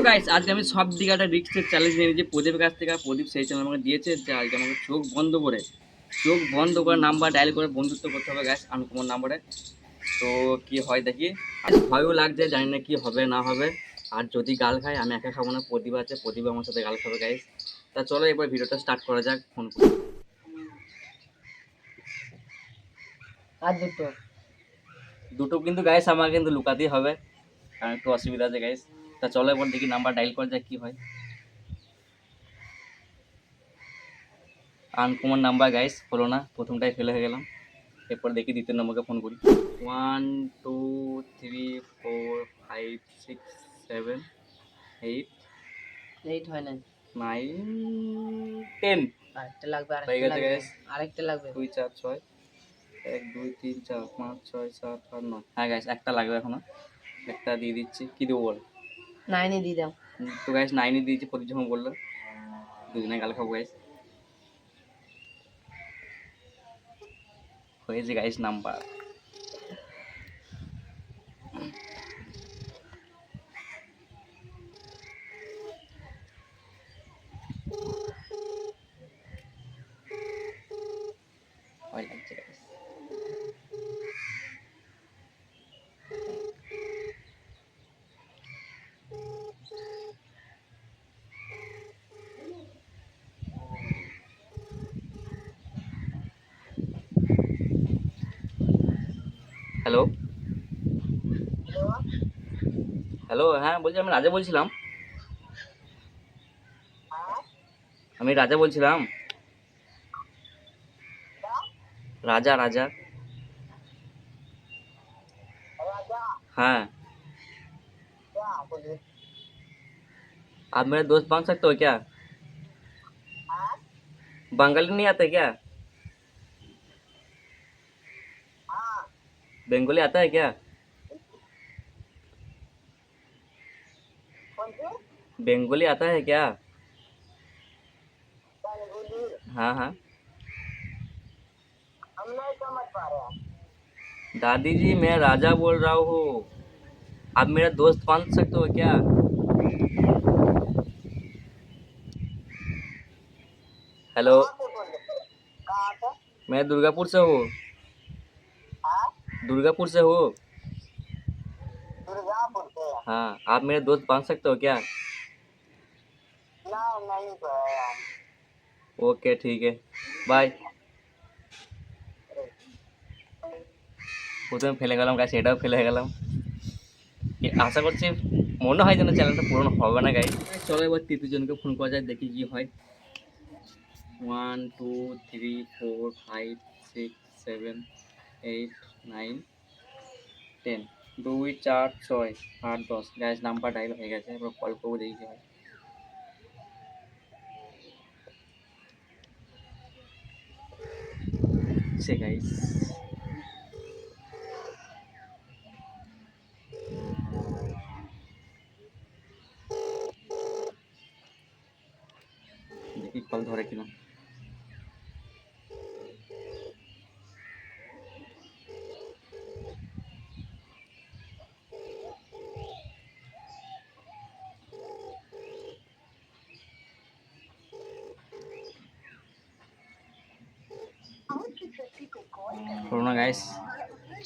Guys আজকে আমি সব দিকে একটা রিস্কের চ্যালেঞ্জ নিয়ে নিয়েছি প্রদীপের কাছ থেকে। প্রদীপ সেই চ্যালেঞ্জ আমাকে দিয়েছে যে আজকে আমাকে চোখ বন্ধ করে নাম্বার ডায়াল করে বন্ধুত্ব করতে হবে গ্যাস আনকমন নাম্বারে। তো কি হয় দেখি। ভয়ও লাগছে, জানি না কি হবে না হবে। আর যদি গাল খায় আমি একা খাবো না, প্রদীপ আছে, প্রদীপ আমার সাথে গাল খাবে গাইস। তা চলো এবার ভিডিওটা স্টার্ট করা যাক। ফোন আর দুটো দুটো কিন্তু গাইস আমাকে কিন্তু লুকাতেই হবে, কারণ একটু অসুবিধা আছে গাইস। তা চলো এবার দেখি নাম্বার ডায়াল করা যাক কি হয়। আনকমন নাম্বার গাইস হলো না, প্রথমটাই ফেলে হয়ে গেলাম। এরপর দেখি দ্বিতীয় নম্বরকে ফোন করি। 1 2 3 4 5 6 7 8 এইট হয় নাই, 9 10 আরেকটা লাগবে, হয়ে গেছে গাইস। আরেকটা লাগবে। 2 4 6 1 2 3 4 5 6 7 8 9। হ্যাঁ গাইস একটা লাগবে এখনো, একটা দিয়ে দিচ্ছি। কি দেবো বল? নাইনই দিয়ে দাও। তো গাইস 9ই দিয়েছি, প্রদীপ যখন বললো। দুজনে গাল খাবো গাইস। হয়েছে গাইস নাম্বার। ভয় লাগছে গাইস। হ্যালো হ্যালো, হ্যাঁ বলছি, আমি রাজা বলছিলাম। আমি রাজা বলছিলাম। राजा राजा। हाँ, आप मेरे दोस्त बन सकते हो क्या? बंगाली नहीं आता क्या? बंगाली आता है क्या? बंगाली आता है क्या? हाँ हाँ। दादी जी मैं राजा बोल रहा हूँ, आप मेरा दोस्त बन सकते हो क्या? हेलो, मैं दुर्गापुर से हूँ। दुर्गापुर से हूँ। हाँ, आप मेरे दोस्त बन सकते हो क्या? ओके ठीक है, बाय। প্রথমে ফেলে গেলাম গাছ, এটাও ফেলে গেলাম। আশা করছি মনে হয় যেন চ্যানেলটা পূরণ হবে না গাইস। চলো এবার তৃতীয় জনকে ফোন করা যায়, দেখি কি হয়। 1 2 3 4 5 6 7 8 9 10 2 4 6 8 10 গ্যাস নাম্বার ডায়াল হয়ে গেছে। এবার কল করবো, দেখি কি হয়। সে গাইস দেখি কল ধরে কিনা। হলো না গাইস।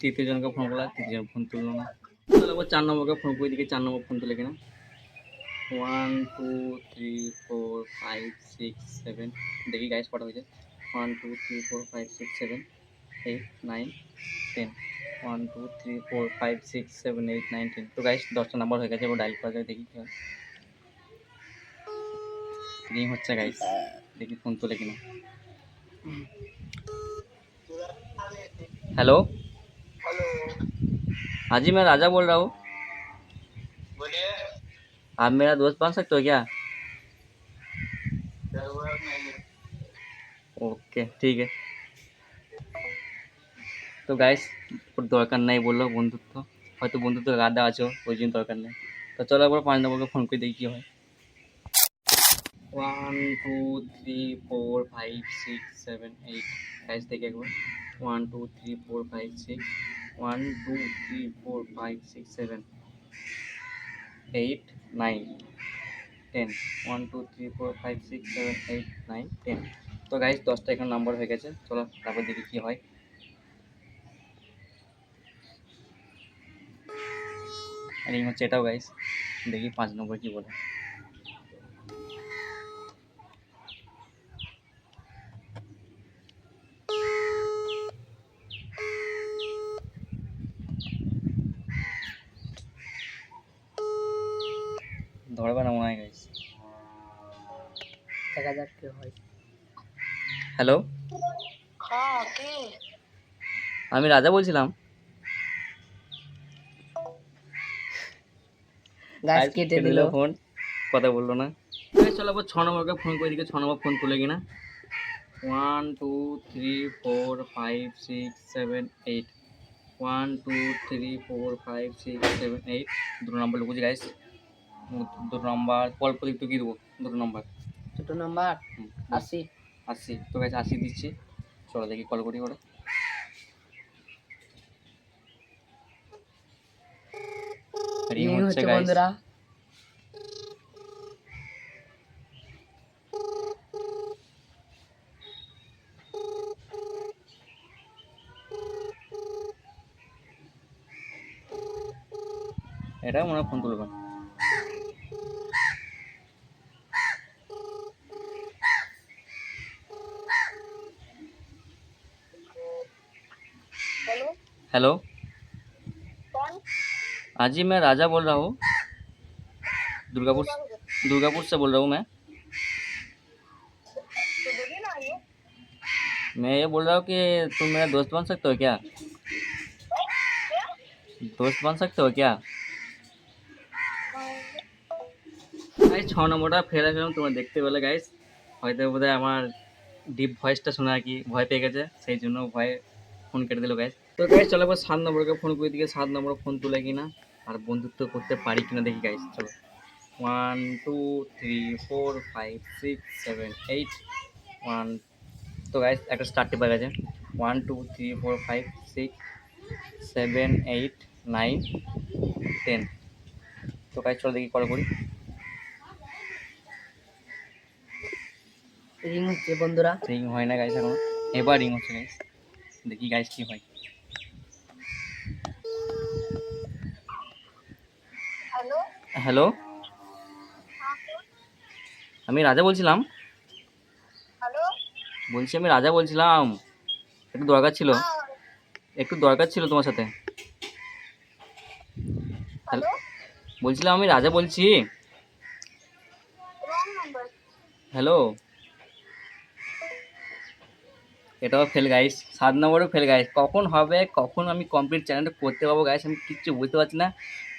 তৃতীয় জনকে ফোন করলাম, তৃতীয় জন ফোন তুললো না। তাহলে আবার 4 নম্বরকে ফোন করে, দিকে 4 নম্বর ফোন তুলে কিনা। 1 2 3 4 5 6 7 দেখি গাইস কটা হয়েছে। 1 2 3 4 5 6 7 8 9 10 1 2 3 4 5 6 7 8 9 10। তো গাইস 10টা নাম্বার হয়ে গেছে, এবার ডায়াল করা যায়, দেখি কি হয়। রিং হচ্ছে গাইস, দেখি ফোন তোলে কিনা। हेलो, हाँ जी मैं राजा बोल रहा हूँ, बोलिए। आप मेरा दोस्त बन सकते हो क्या? जरूरत नहीं। ওকে ঠিক আছে। তো গাইস দরকার নাই বললো বন্ধুত্ব, হয়তো বন্ধুত্ব গাদা আছো ওই জন্য দরকার নেই। তো চলো একবার 5 নম্বরকে ফোন করে দেখি কি হয়। 1 2 3 4 5 6 7 8 গাইস দেখি একবার। 1 2 3 4 5 6 1 2 3 4 5 6 7 8 9 10 1 2 3 4 5 6 7 8 9 10। তো গাইস 10টা এখন নাম্বার হয়ে গেছে, চলো তারপর দেখি কি হয়। আর এই হচ্ছে এটাও গাইস, দেখি 5 নম্বর কি বলে। ধরবে না মনে হয় গাইস। দেখা যাক কি হয়। হ্যালো, হ্যাঁ কি আমি রাজা বলছিলাম। গাছ গাইস কেটে কেটে দিল। দিল ফোন, কথা বললো না। গাইস চলো আবার 6 নম্বরকে ফোন করে দিকে 6 নম্বর ফোন তুলে কিনা। 1 2 3 4 5 6 7 8 1 2 3 4 5 6 7 8 দুটো নাম্বার লিখুছি গাইস। দুটো নাম্বার অল্প একটু কি দেবো, দুটো নাম্বার ছোট নাম্বার 80। 80। তো গাইস 80 দিচ্ছি, চলো দেখি কল করি ওরা। রিং রিং হচ্ছে হচ্ছে গাইস। বন্ধুরা। এটা মনে হয় ফোন তুলবে। हेलो हेलो, कौन हाँ जी मैं राजा बोल रहा हूँ, दुर्गापुर दुर्गापुर से बोल रहा हूँ मैं। तो बोलिए ना ये मैं ये बोल रहा हूँ कि तुम मेरा दोस्त बन सकते हो क्या? दोस्त बन सकते हो क्या? গাইস 6 নম্বরটা ফেলে ফেলাম, তোমরা দেখতে পেলে গাইস। হয়তো বোধহয় আমার ডিপ ভয়েসটা শোনা আর কি ভয় পেয়ে গেছে, সেই জন্য ভয়ে ফোন কেটে দিল গাইস। তো গাইস চলো এবার 7 নম্বরকে ফোন করে দিকে 7 নম্বর ফোন তুলে কিনা আর বন্ধুত্ব করতে পারি কিনা দেখি গাইস। চলো 1 2 3 4 5 6 7 8 1। তো গাইস একটা স্টার্ট টিপা গেছে। 1 2 3 4 5 6 7 8 9 10। তো গাইস চলো দেখি কল করি। রিং হচ্ছে বন্ধুরা। রিং হয় না গাইস এখনো, এবার রিং হচ্ছে গাইস, দেখি গাইস কি হয়। हेलो হ্যালো, हाँ कौन আমি রাজা বলছিলাম। हेलो বলছি আমি রাজা বলছিলাম, একটু দরকার ছিল, हाँ একটু দরকার ছিল তোমার সাথে। হ্যালো, हेलो বলছিলাম আমি রাজা বলছি। रॉन्ग नंबर হ্যালো, এটাও ফেল গাইস, 7 নম্বরও ফেল গাইস। কখন হবে, কখন আমি কমপ্লিট চ্যালেঞ্জটা করতে পারবো গাইস, আমি কিচ্ছু বুঝতে পারছি না।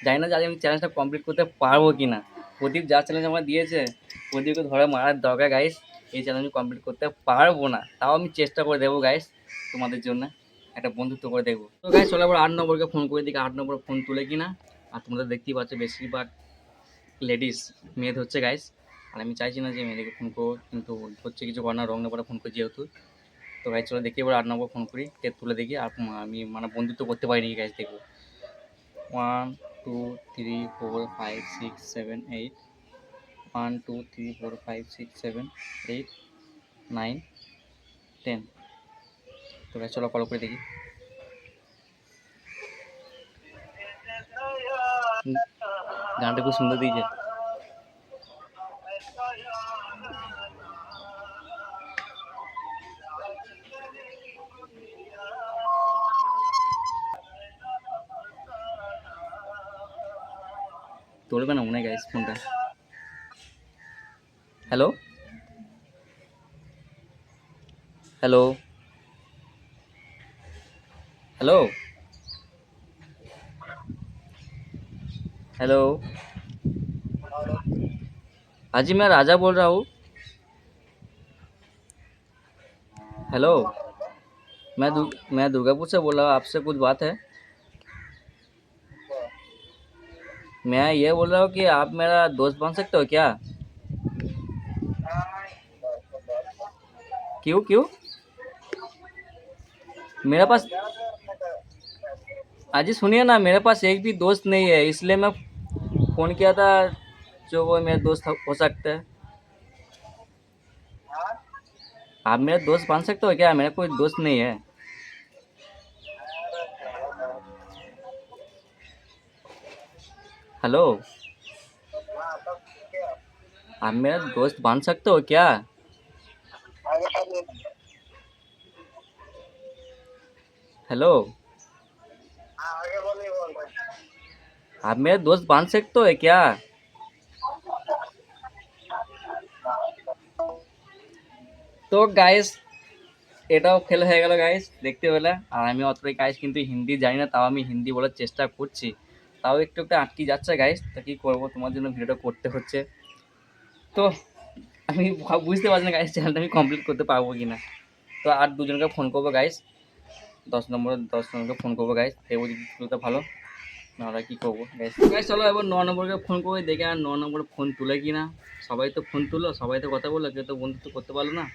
জানি না যে আজ আমি চ্যালেঞ্জটা কমপ্লিট করতে পারবো কি না। প্রদীপ যা চ্যালেঞ্জ আমার দিয়েছে, প্রদীপকে ধরে মারার দরকার গাইস। এই চ্যালেঞ্জ আমি কমপ্লিট করতে পারবো না, তাও আমি চেষ্টা করে দেবো গাইস, তোমাদের জন্য একটা বন্ধুত্ব করে দেখবো। তো গাইস চলো আবার 8 নম্বরকে ফোন করে দিকে 8 নম্বর ফোন তুলে কিনা। আর তোমরা দেখতেই পাচ্ছ বেশিরভাগ লেডিস মেয়ে হচ্ছে গাইস। আর আমি চাইছি না যে মেয়েদেরকে ফোন করবো, কিন্তু হচ্ছে কিছু করার না, রং নাম্বারে ফোন করি যেহেতু। তো গাইস চলো দেখি এবার 8 নম্বর ফোন করি, তুলে দেখি আর আমি মানে বন্ধুত্ব করতে পারি নাকি গাইস, দেখবো। 1 2 3 4 5 6 7 8 1 2 3 4 5 6 7 8 9 10। তো গাইস চলো কল করে দেখি। গানটা খুব সুন্দর দিয়েছে। তুলবে না মনে হয় গাইস ফোনটা। হ্যালো, হ্যালো, हेलो, हेलो, हाँ जी मैं राजा बोल रहा हूँ। हेलो, मैं दुर्गापुर से बोल रहा हूँ, आपसे कुछ बात है। मैं ये बोल रहा हूँ कि आप मेरा दोस्त बन सकते हो क्या? क्यों क्यों? मेरे पास, अजी सुनिए ना, मेरे पास एक भी दोस्त नहीं है, इसलिए मैं फोन किया था, जो वो मेरा दोस्त हो सकता है। आप मेरा दोस्त बन सकते हो क्या? मेरा कोई दोस्त नहीं है। हेलो, आप मेरा दोस्त बन सकते हो क्या? हेलो, आप मेरा दोस्त बन सकते हो क्या? তো গাইস, এটাও ফেল হয়ে গেল গাইস দেখতে পেলে। আর আমি অতটাই গাইস কিন্তু হিন্দি জানি না, তাও আমি হিন্দি বলার চেষ্টা করছি, তাও একটু একটু আটকে যাচ্ছে গাইস। তা কি করবো, তোমার জন্য ভিডিওটা করতে হচ্ছে। তো আমি বুঝতে পারছি না গাইস চ্যানেলটা আমি কমপ্লিট করতে পারবো কি না। তো আর দুজনকে ফোন করবো গাইস, 10 জনকে ফোন করবো গাইস, দেখবো যদি তুলতে ভালো, নাহলে কী করবো গাইস। গাইস চলো এবার 9 নম্বরকে ফোন করে দেখে, আর 9 নম্বরে ফোন তুলে কি না। সবাই তো ফোন তুলো, সবাই তো কথা বললো, কেউ তো বন্ধুত্ব করতে পারলো না।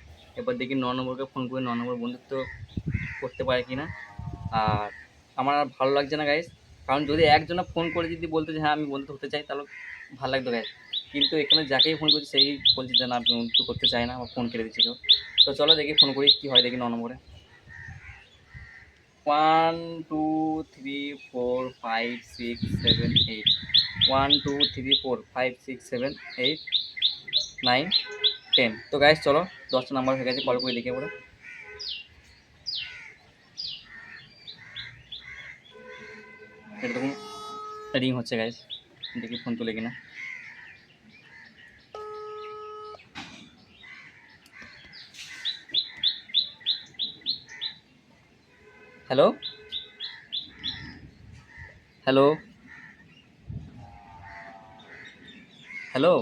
এবার দেখি 9 নম্বরকে ফোন করে 9 নম্বর বন্ধুত্ব করতে পারে কি না। আর আমার আর ভালো লাগছে না গাইস, কারণ যদি একজনে ফোন করে যদি বলতো যে হ্যাঁ আমি বন্ধুত্ব হতে চাই, তাহলে ভালো লাগতো গাইস। কিন্তু এখানে যাকেই ফোন করছি সেই বলছে যে না আমি বন্ধুত্ব করতে চাই না, আমার ফোন কেটে দিচ্ছে কেউ। তো চলো দেখি ফোন করি কী হয়, দেখি 9 নম্বরে। 1 2 3 4 5 6 7 8, 1 2 3 4 5 6 7 8 9 10। তো গাইস চলো 10টা নাম্বার হয়ে গেছে, কল করে দেখে পড়ে। এটা তখন রিং হচ্ছে গাইস, দেখি ফোন তুলে কিনা। Hello, hello, hello,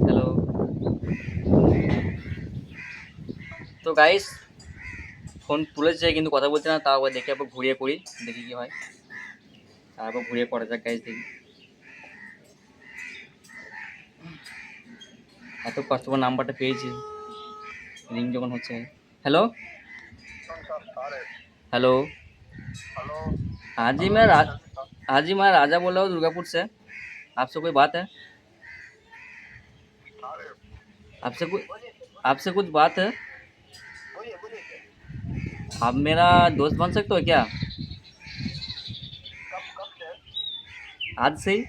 hello. তো গাইস ফোন তুলেছে কিন্তু কথা বলছে না, তাও আবার দেখে আবার ঘুরিয়ে করি, দেখি কি হয়। তারপর ঘুরিয়ে করা যাক গাইস, দেখি। এত কষ্ট করে নাম্বারটা পেয়েছি, रिंग যখন হচ্ছে। Hello, hello. हाँ जी हाँ जी मैं राजा बोल रहा हूँ दुर्गापुर से। आपसे कोई बात है? आपसे कुछ बात है? आप मेरा दोस्त बन सकते हो क्या आज से ही?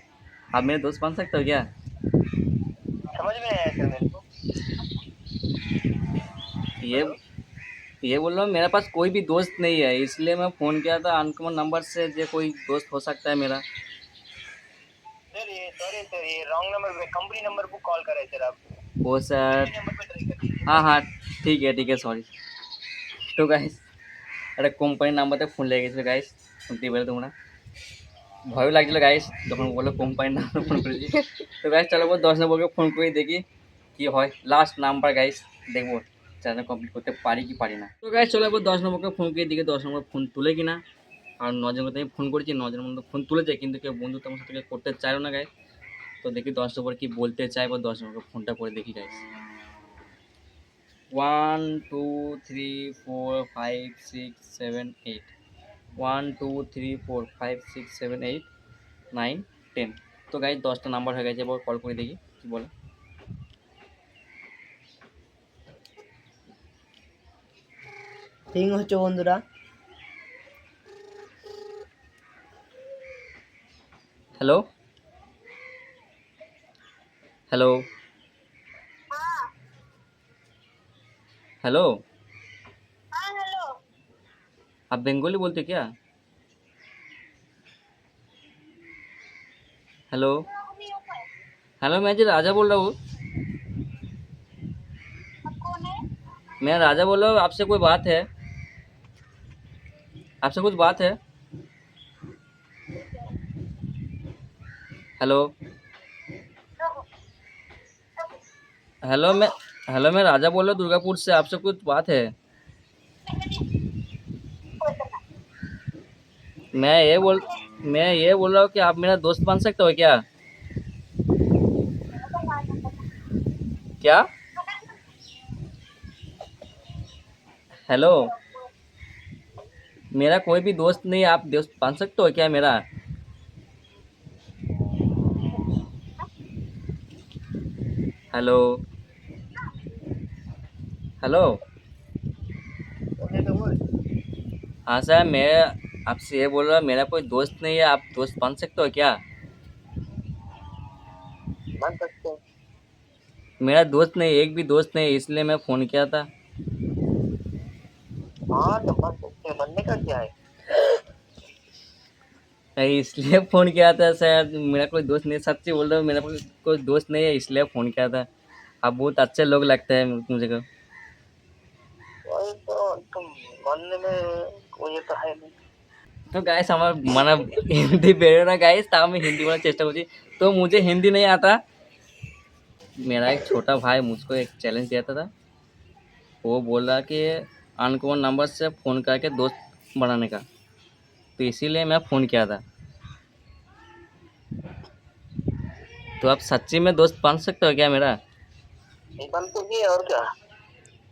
आप मेरे दोस्त बन सकते हो क्या? समझ में आया क्या मेरे को? ये ये बोल रहा हूँ मेरे पास कोई भी दोस्त नहीं है, इसलिए मैं फ़ोन किया था अनकॉमन नंबर से, जो कोई दोस्त हो सकता है मेरा। सर ये रॉन्ग नंबर पे कंपनी नंबर को कॉल करे सर आप वो सर, नंबर पे ट्राई कर लीजिए। हाँ हाँ ठीक है सॉरी। তো গাইস একটা কোম্পানির নাম্বারতে ফোন লেগে গেছিলো গাইস, শুনতেই পেলে তোমরা। ভয়ও লাগছিলো গাইস যখন বললো কোম্পানির নাম্বার ফোন করেছি। তো গাইস চলো 10 নম্বরকে ফোন করে দেখি কি হয়, লাস্ট নাম্বার গাইস, দেখবো চ্যানেল কমপ্লিট করতে পারি কি পারি না। তো গাইস চলো এবার 10 নম্বরকে ফোন করে দেখি 10 নম্বর ফোন তুলে কিনা। আর 9জনকে আমি ফোন করেছি, 9জনের মধ্যে ফোন তুলেছে কিন্তু কেউ বন্ধুত্ব আমার সাথে করতে চাইলো না গাইস। তো দেখি 10 নম্বর কি বলতে চাই, বা 10 নম্বরকে ফোনটা করে দেখি গাইস। 1 2 3 4 5 6 7 8, 1 2 3 4 5 6 7 8 9 10। তো গাইস 10টা নাম্বার হয়ে গেছে, এবার কল করে দেখি কি বলে। রিং হচ্ছে বন্ধুরা। হ্যালো, হ্যালো, हाँ হ্যালো। हाँ हेलो आप बंगाली बोलते क्या? हेलो, हेलो मैं जी राजा बोल रहा हूँ। आप कौन है? मैं राजा बोल रहा हूँ, आपसे कोई बात है? आपसे कुछ बात है? हेलो, हेलो मैं राजा बोल रहा हूँ दुर्गापुर से, आपसे कुछ बात है? मैं ये बोल रहा हूँ कि आप मेरा दोस्त बन सकते हो क्या? क्या? हेलो, मेरा कोई भी दोस्त नहीं, आप दोस्त बन सकते हो क्या मेरा? Hello hello. ओके तो बोल। हाँ सर, मैं आपसे ये बोल रहा हूँ, मेरा कोई दोस्त नहीं है, आप दोस्त बन सकते हो क्या? बन सकते हैं। मेरा दोस्त नहीं, एक भी दोस्त नहीं, इसलिए मैं फ़ोन किया था। हाँ तो बन सकते हैं, बनने का क्या है। नहीं, इसलिए फ़ोन किया था सर, मेरा कोई दोस्त नहीं, सच्ची बोल रहा हूँ, मेरा कोई दोस्त नहीं है, इसलिए फ़ोन किया था। आप बहुत अच्छे लोग लगते हैं मुझे को। वही तो तुम बनने में कोई तो है नहीं। তো গাইস আমার মানে হিন্দি বেরো না গাইস, তাও আমি हिंदी बोलने चेष्टा করছি। तो मुझे हिंदी नहीं आता। मेरा एक छोटा भाई मुझको एक चैलेंज दिया था। वो बोल रहा कि अनकॉमन नंबर से फ़ोन करके दोस्त बनाने का, तो इसीलिए मैं फ़ोन किया था। तो आप सच्ची में दोस्त बन सकते हो क्या मेरा? नहीं बन तो गई और क्या।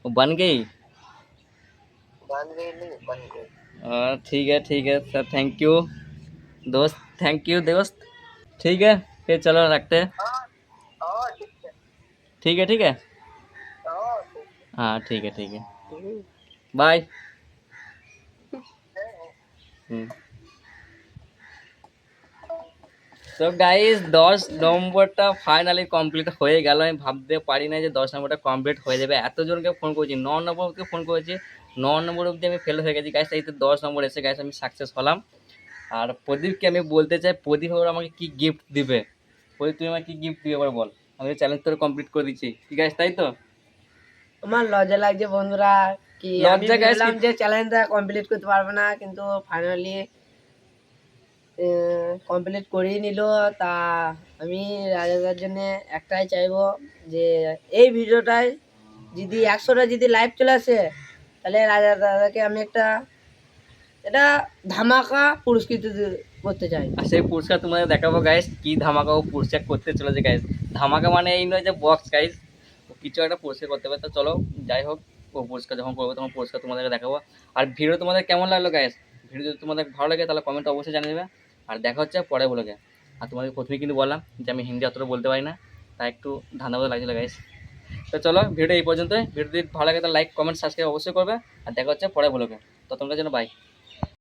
वो बन गई। बन गई नहीं बन गई। ठीक है सर, थैंक यू दोस्त, थैंक यू दोस्त। ठीक है, फिर चलो रखते हैं। हाँ हाँ ठीक है। ठीक है ठीक है। हाँ ठीक हाँ ठीक है। बाय। है। তো গাইস 10 নম্বরটা ফাইনালি কমপ্লিট হয়ে গেল। আমি ভাবতে পারি না যে 10 নম্বরটা কমপ্লিট হয়ে যাবে। এতজনকে ফোন করেছি, 9 নম্বরকে ফোন করেছি, 9 নম্বর অবধি আমি ফেল হয়ে গেছি গাইস। এই তো 10 নম্বর এসে গাইস আমি সাকসেস হলাম। আর প্রদীপকে আমি বলতে চাই, প্রদীপ এবার আমাকে কি গিফট দিবে? প্রদীপ তুই আমাকে কি গিফট দিবে এবার বল। আমি চ্যালেঞ্জ তোর কমপ্লিট করে দিচ্ছি, ঠিক আছে তাই তো? আমার লজ্জা লাগছে বন্ধুরা, কি আমি লজ্জা গাইস ভেবেলাম যে চ্যালেঞ্জটা কমপ্লিট করতে পারবো না, কিন্তু ফাইনালি কমপ্লিট করেই নিল। তা আমি রাজাদার জন্য একটাই চাইবো যে এই ভিডিওটায় যদি 100টা যদি লাইভ চলে আসে, তাহলে রাজা দাদাকে আমি একটা এটা ধামাকা পুরস্কৃত করতে চাই। আর সেই পুরস্কার তোমাদের দেখাবো গাইস, কি ধামাকা ও পুরস্কার করতে চলেছে গাইস। ধামাকা মানে এই নয় যে বক্স গাইস, ও কিছু একটা পুরস্কার করতে হবে। তো চলো যাই হোক, ও পুরস্কার যখন করবো তখন পুরস্কার তোমাদেরকে দেখাবো। আর ভিডিও তোমাদের কেমন লাগলো গাইস? ভিডিও যদি তোমাদের ভালো লাগে তাহলে কমেন্টে অবশ্যই জানিয়ে দেবে। আর দেখা হচ্ছে পরে ব্লগে। আর তোমাদের প্রথমেই কিন্তু বললাম যে আমি হিন্দি অতটা বলতে পারি না, তাই একটু ধান্দাবাদ লাগছিলো গাইস। তো চলো ভিডিও এই পর্যন্তই। ভিডিও যদি ভালো লাগে তাহলে লাইক কমেন্ট সাবস্ক্রাইব অবশ্যই করবে। আর দেখা হচ্ছে পরে ব্লগে। ততক্ষণের জন্য বাই।